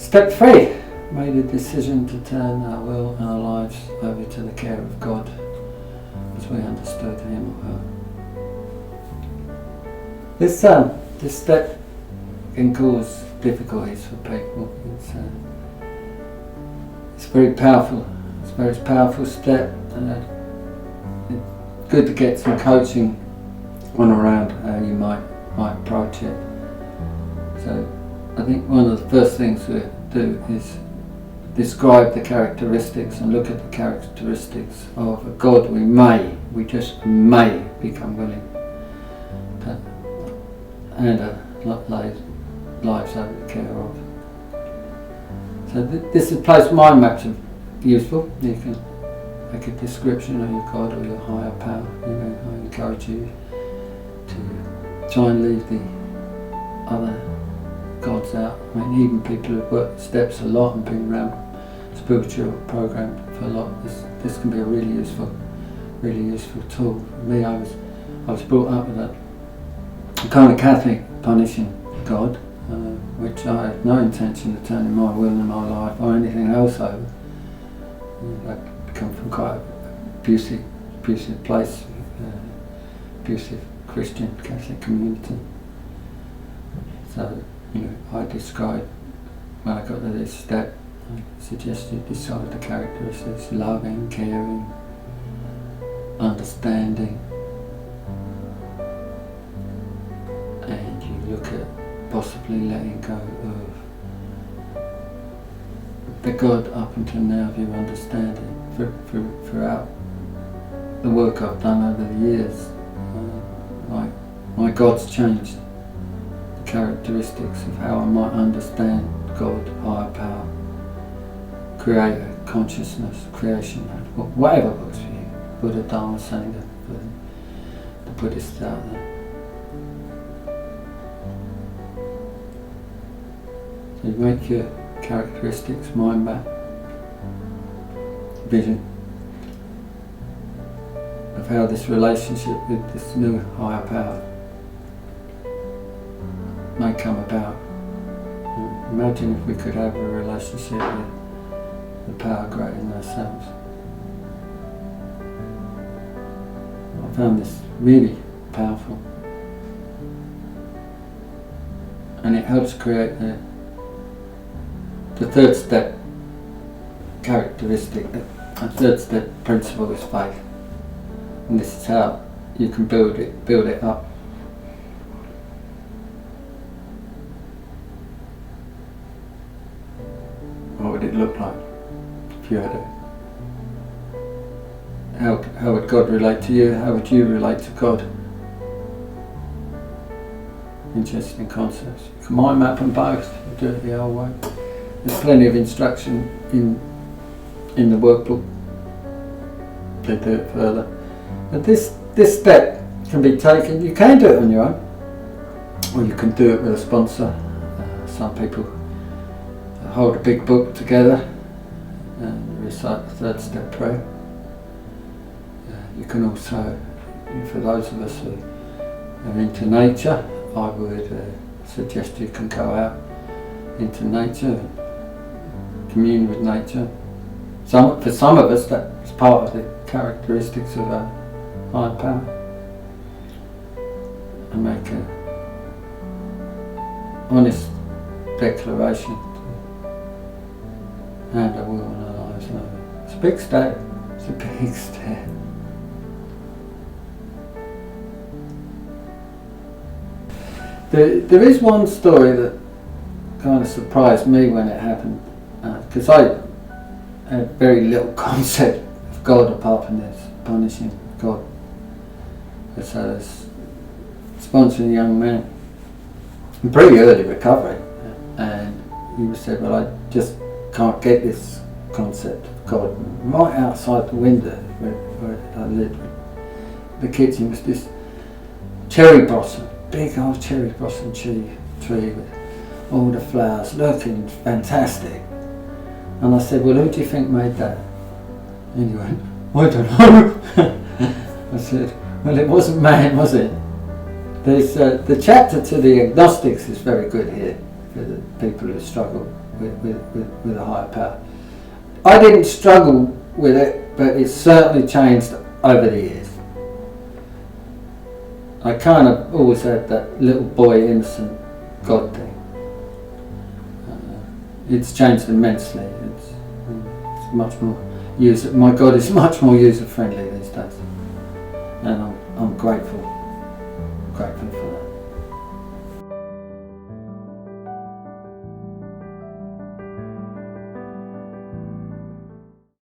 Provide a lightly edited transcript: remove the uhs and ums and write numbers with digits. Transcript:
Step 3. Made a decision to turn our will and our lives over to the care of God as we understood Him or her. This step can cause difficulties for people. It's very powerful. It's a very powerful step. It's good to get some coaching on around how you might approach it. So I think one of the first things we do is describe the characteristics and look at the characteristics of a God we just may become willing to hand our lives over the care of. So this is a place mind maps are useful. You can make a description of your God or your higher power. I encourage you to try and leave the other gods out. I mean, even people who've worked steps a lot and been around spiritual program for a lot, this can be a really useful tool. For me, I was brought up with a kind of Catholic punishing God, which I had no intention of turning my will and my life or anything else over. I come from quite an abusive place, abusive Christian Catholic community. So, I described, when I got to this step, I suggested describe the characteristics: loving, caring, understanding, and you look at possibly letting go of the God up until now of your understanding. Throughout the work I've done over the years, my God's changed the characteristics of how I might understand God, higher power, creator, consciousness, creation, whatever works for you. Buddha, Dharma, Sangha, for the Buddhists out there. So you make your characteristics, mind map, vision of how this relationship with this new higher power may come about. Imagine if we could have a relationship with the power greater than ourselves. I found this really powerful, and it helps create the third step characteristic. The third step principle is faith, and this is how you can build it up. What would it look like if you had it? How would God relate to you? How would you relate to God? Interesting concepts. You can mind map them both. You do it the old way. There's plenty of instruction in the workbook. They do it further. But this step can be taken. You can do it on your own, or you can do it with a sponsor. Some people hold a big book together and recite the third step prayer. You can also, for those of us who are into nature, I would suggest you can go out into nature, commune with nature. For some of us, that's part of the characteristics of a higher power. And make an honest declaration to hand our will and our lives over. It's a big step. It's a big step. There is one story that kind of surprised me when it happened, because I had very little concept of God apart from this punishing God. So I was sponsoring a young man in pretty early recovery, and he said, well, I just can't get this concept of God. Right outside the window where I lived, the kitchen was this cherry blossom, big old cherry blossom tree with all the flowers looking fantastic. And I said, well, who do you think made that? And he went, I don't know. I said, well, it wasn't man, was it? There's the chapter to the agnostics is very good here for the people who struggle with a higher power. I didn't struggle with it, but it's certainly changed over the years. I kind of always had that little boy innocent God thing. It's changed immensely. It's much more my God is much more user friendly these days, and I'm grateful for